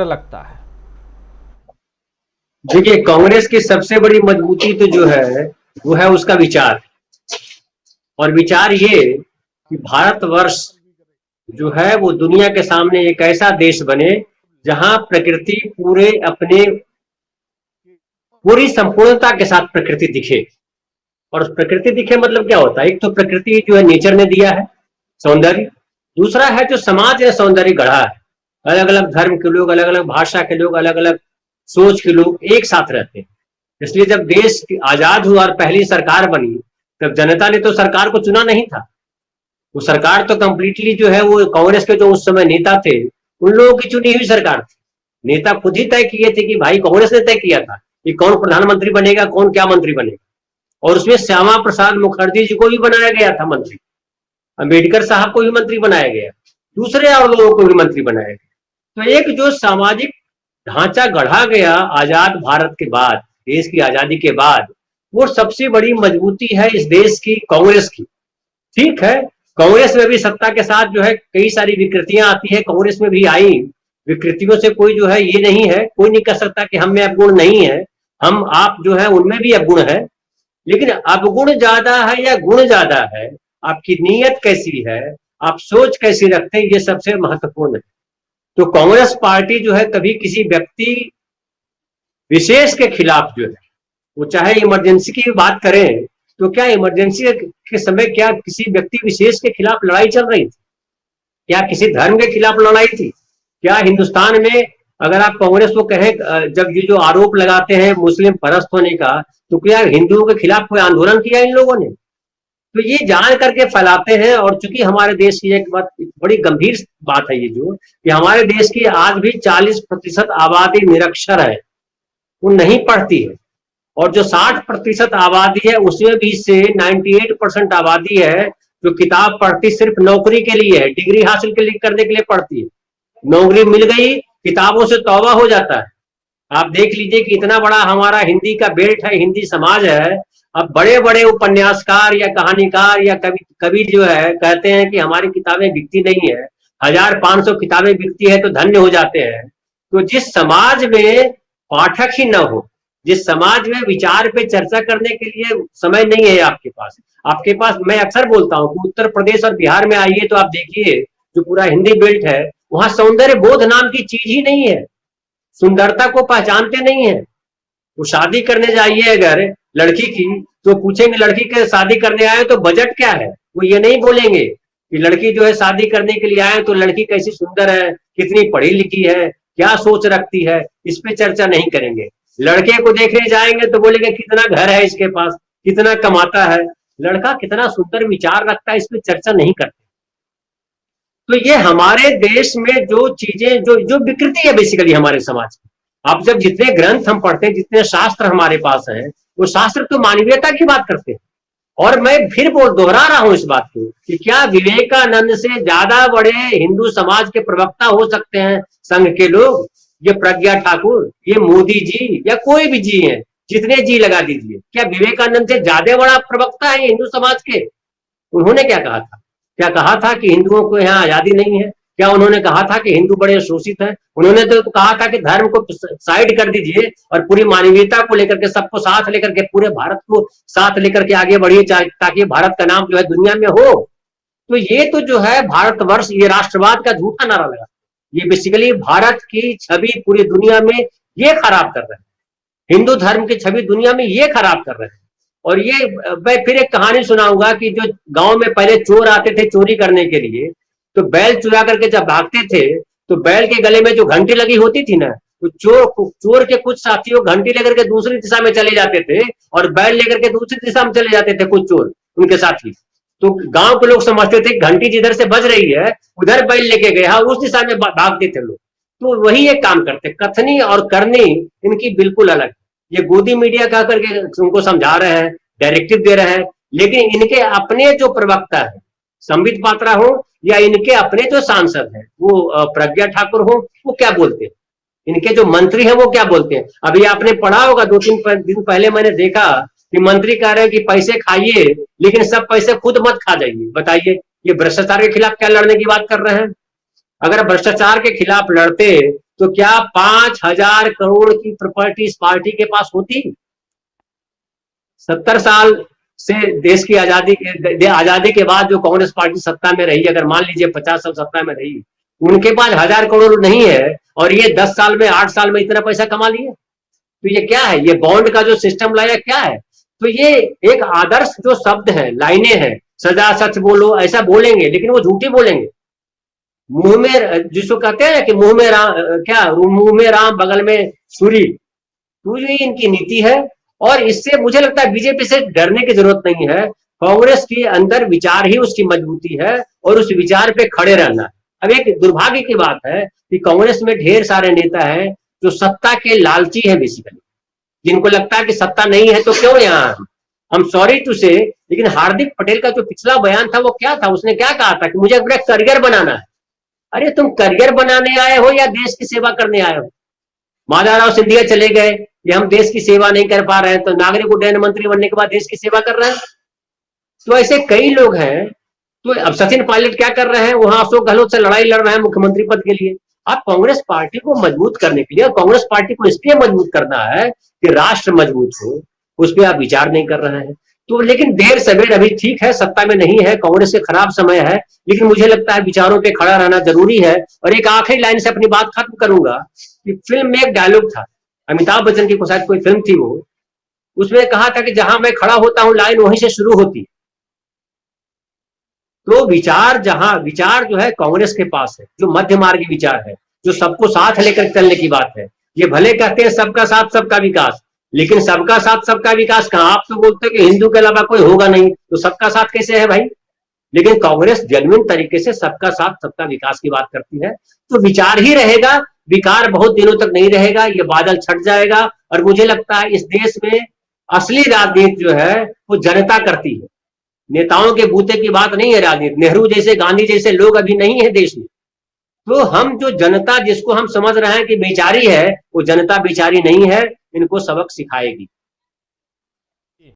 लगता है? देखिए, कांग्रेस की सबसे बड़ी मजबूती तो जो है वो है उसका विचार। और विचार ये कि भारतवर्ष जो है वो दुनिया के सामने एक ऐसा देश बने जहां प्रकृति पूरे अपने पूरी संपूर्णता के साथ प्रकृति दिखे। और प्रकृति दिखे मतलब क्या होता है? एक तो प्रकृति जो है नेचर ने दिया है सौंदर्य, दूसरा है जो समाज ने सौंदर्य गढ़ा है। अलग अलग धर्म के लोग, अलग अलग भाषा के लोग, अलग अलग सोच के लोग एक साथ रहते हैं। इसलिए जब देश आजाद हुआ और पहली सरकार बनी, तब जनता ने तो सरकार को चुना नहीं था। वो सरकार तो कंप्लीटली जो है वो कांग्रेस के जो उस समय नेता थे उन लोगों की चुनी हुई सरकार थी। नेता खुद ही तय किए थे कि भाई, कांग्रेस ने तय किया था कि कौन प्रधानमंत्री बनेगा, कौन क्या मंत्री बनेगा। और उसमें श्यामा प्रसाद मुखर्जी जी को भी बनाया गया था मंत्री, अम्बेडकर साहब को भी मंत्री बनाया गया, दूसरे और लोगों को भी मंत्री बनाया गया। तो एक जो सामाजिक ढांचा गढ़ा गया आजाद भारत के बाद, देश की आजादी के बाद, वो सबसे बड़ी मजबूती है इस देश की कांग्रेस की। ठीक है, कांग्रेस में भी सत्ता के साथ जो है कई सारी विकृतियां आती है, कांग्रेस में भी आई। विकृतियों से कोई जो है ये नहीं है, कोई नहीं कह सकता कि हम में अवगुण नहीं है। हम आप जो है उनमें भी अवगुण है, लेकिन अवगुण ज्यादा है या गुण ज्यादा है, आपकी नीयत कैसी है, आप सोच कैसी रखते हैं, ये सबसे महत्वपूर्ण है। तो कांग्रेस पार्टी जो है कभी किसी व्यक्ति विशेष के खिलाफ जो है, वो चाहे इमरजेंसी की बात करें, तो क्या इमरजेंसी के समय क्या किसी व्यक्ति विशेष के खिलाफ लड़ाई चल रही थी? क्या किसी धर्म के खिलाफ लड़ाई थी? क्या हिंदुस्तान में अगर आप कांग्रेस को कहें, जब ये जो आरोप लगाते हैं मुस्लिम परस्त होने का, तो क्या हिंदुओं के खिलाफ कोई आंदोलन किया इन लोगों ने? तो ये जान करके फैलाते हैं। और चूंकि हमारे देश की एक बात, बड़ी गंभीर बात है ये जो कि हमारे देश की आज भी 40% आबादी निरक्षर है, वो नहीं पढ़ती है। और जो 60% आबादी है उसमें भी से 98% आबादी है जो किताब पढ़ती सिर्फ नौकरी के लिए है, डिग्री हासिल करने के लिए पढ़ती है। नौकरी मिल गई, किताबों से तौबा हो जाता है। आप देख लीजिए कि इतना बड़ा हमारा हिंदी का बेल्ट है, हिंदी समाज है। अब बड़े बड़े उपन्यासकार या कहानीकार या कवि जो है कहते हैं कि हमारी किताबें बिकती नहीं है, 1500 किताबें बिकती है तो धन्य हो जाते हैं। तो जिस समाज में पाठक ही न हो, जिस समाज में विचार पे चर्चा करने के लिए समय नहीं है आपके पास मैं अक्सर बोलता हूँ कि उत्तर प्रदेश और बिहार में आइए तो आप देखिए जो पूरा हिंदी बेल्ट है, वहां सौंदर्य बोध नाम की चीज ही नहीं है। सुंदरता को पहचानते नहीं है। वो शादी करने जाइए अगर लड़की की, तो पूछेंगे लड़की के शादी करने आए तो बजट क्या है, वो ये नहीं बोलेंगे कि लड़की जो है शादी करने के लिए आए तो लड़की कैसी सुंदर है, कितनी पढ़ी लिखी है, क्या सोच रखती है, इस पे चर्चा नहीं करेंगे। लड़के को देखने जाएंगे तो बोलेंगे कितना घर है इसके पास, कितना कमाता है, लड़का कितना सुंदर विचार रखता है, इस पे चर्चा नहीं करते। तो ये हमारे देश में जो चीजें जो जो विकृति है बेसिकली हमारे समाज की। आप जब जितने ग्रंथ हम पढ़ते हैं, जितने शास्त्र हमारे पास हैं, वो शास्त्र तो मानवीयता की बात करते हैं। और मैं फिर दोहरा रहा हूं इस बात को कि क्या विवेकानंद से ज्यादा बड़े हिंदू समाज के प्रवक्ता हो सकते हैं संघ के लोग? ये प्रज्ञा ठाकुर, ये मोदी जी या कोई भी जी हैं, जितने जी लगा दीजिए, क्या विवेकानंद से ज्यादा बड़ा प्रवक्ता है हिंदू समाज के? उन्होंने क्या कहा था? क्या कहा था कि हिंदुओं को यहाँ आजादी नहीं है? क्या उन्होंने कहा था कि हिंदू बड़े शोषित हैं? उन्होंने तो कहा था कि धर्म को साइड कर दीजिए और पूरी मानवीयता को लेकर के, सबको साथ लेकर के, पूरे भारत को साथ लेकर के आगे बढ़िए ताकि भारत का नाम जो है दुनिया में हो। तो ये तो जो है भारतवर्ष, ये राष्ट्रवाद का झूठा नारा लगा, ये बेसिकली भारत की छवि पूरी दुनिया में ये खराब कर रहे हैं। हिंदू धर्म की छवि दुनिया में ये खराब कर रहे हैं। और ये मैं फिर एक कहानी सुनाऊंगा कि जो गांव में पहले चोर आते थे चोरी करने के लिए, तो बैल चुरा करके जब भागते थे तो बैल के गले में जो घंटी लगी होती थी ना, तो चोर के कुछ साथियों घंटी लेकर के दूसरी दिशा में चले जाते थे और बैल लेकर के दूसरी दिशा में चले जाते थे कुछ चोर उनके साथी। तो गांव के लोग समझते थे घंटी जिधर से बज रही है उधर बैल लेके गए, हाँ उस दिशा में भागते थे लोग। तो वही एक काम करते, कथनी और करनी इनकी बिल्कुल अलग। ये गोदी मीडिया कह करके उनको समझा रहे हैं, डायरेक्टिव दे रहे हैं, लेकिन इनके अपने जो प्रवक्ता है, संबित पात्रा हो या इनके अपने जो सांसद हैं, वो प्रज्ञा ठाकुर हो, वो क्या बोलते हैं? इनके जो मंत्री हैं वो क्या बोलते हैं? अभी आपने पढ़ा होगा, 2-3 दिन पहले मैंने देखा कि मंत्री कह रहे हैं कि पैसे खाइए लेकिन सब पैसे खुद मत खा जाइए। बताइए, ये भ्रष्टाचार के खिलाफ क्या लड़ने की बात कर रहे हैं? अगर भ्रष्टाचार के खिलाफ लड़ते तो क्या 5,000 करोड़ की प्रॉपर्टी इस पार्टी के पास होती? 70 साल से देश की आजादी के बाद जो कांग्रेस पार्टी सत्ता में रही, अगर मान लीजिए 50 साल सत्ता में रही, उनके पास 1,000 करोड़ नहीं है और ये 10 साल में 8 साल में इतना पैसा कमा लिए। तो ये क्या है? ये बॉन्ड का जो सिस्टम लाया क्या है? तो ये एक आदर्श जो शब्द है, लाइनें हैं, सदा सच बोलो, ऐसा बोलेंगे लेकिन वो झूठी बोलेंगे। मुंह में, जिसको कहते हैं कि मुंह में राम, क्या मुंह में राम बगल में सूरी, तो ये इनकी नीति है। और इससे मुझे लगता है बीजेपी से डरने की जरूरत नहीं है। कांग्रेस के अंदर विचार ही उसकी मजबूती है और उस विचार पे खड़े रहना है। अब एक दुर्भाग्य की बात है कि कांग्रेस में ढेर सारे नेता हैं जो सत्ता के लालची है बेसिकली, जिनको लगता है कि सत्ता नहीं है तो क्यों यहाँ। हम सॉरी टू से, लेकिन हार्दिक पटेल का जो पिछला बयान था वो क्या था? उसने क्या कहा था कि मुझे अपना करियर बनाना है। अरे तुम करियर बनाने आए हो या देश की सेवा करने आए हो? माधवराव सिंधिया चले गए, ये हम देश की सेवा नहीं कर पा रहे हैं, तो नागरिक उड्डयन मंत्री बनने के बाद देश की सेवा कर रहे हैं। तो ऐसे कई लोग हैं। तो अब सचिन पायलट क्या कर रहे हैं? वहां अशोक गहलोत से लड़ाई लड़ रहे हैं मुख्यमंत्री पद के लिए। अब कांग्रेस पार्टी को मजबूत करने के लिए, कांग्रेस पार्टी को इसलिए मजबूत करना है कि राष्ट्र मजबूत हो, उस पर आप विचार नहीं कर रहे हैं। तो लेकिन देर सवेर, अभी ठीक है सत्ता में नहीं है, कांग्रेस के खराब समय है, लेकिन मुझे लगता है विचारों पे खड़ा रहना जरूरी है। और एक आखिरी लाइन से अपनी बात खत्म करूंगा कि फिल्म में एक डायलॉग था, अमिताभ बच्चन की शायद कोई फिल्म थी वो, उसमें कहा था कि जहां मैं खड़ा होता हूं लाइन वहीं से शुरू होती। तो विचार जो है कांग्रेस के पास है, जो मध्य मार्गी विचार है, जो सबको साथ लेकर चलने की बात है। ये भले कहते हैं सबका साथ सबका विकास, लेकिन सबका साथ सबका विकास कहां? आप तो बोलते हैं कि हिंदू के अलावा कोई होगा नहीं, तो सबका साथ कैसे है भाई? लेकिन कांग्रेस जेन्युइन तरीके से सबका साथ सबका विकास की बात करती है। तो विचार ही रहेगा, विकार बहुत दिनों तक नहीं रहेगा, ये बादल छट जाएगा। और मुझे लगता है इस देश में असली राजनीति जो है वो जनता करती है, नेताओं के बूते की बात नहीं है राजनीति। नेहरू जैसे, गांधी जैसे लोग अभी नहीं है देश में। तो हम जो जनता, जिसको हम समझ रहे हैं कि बेचारी है, वो जनता बेचारी नहीं है, इनको सबक सिखाएगी।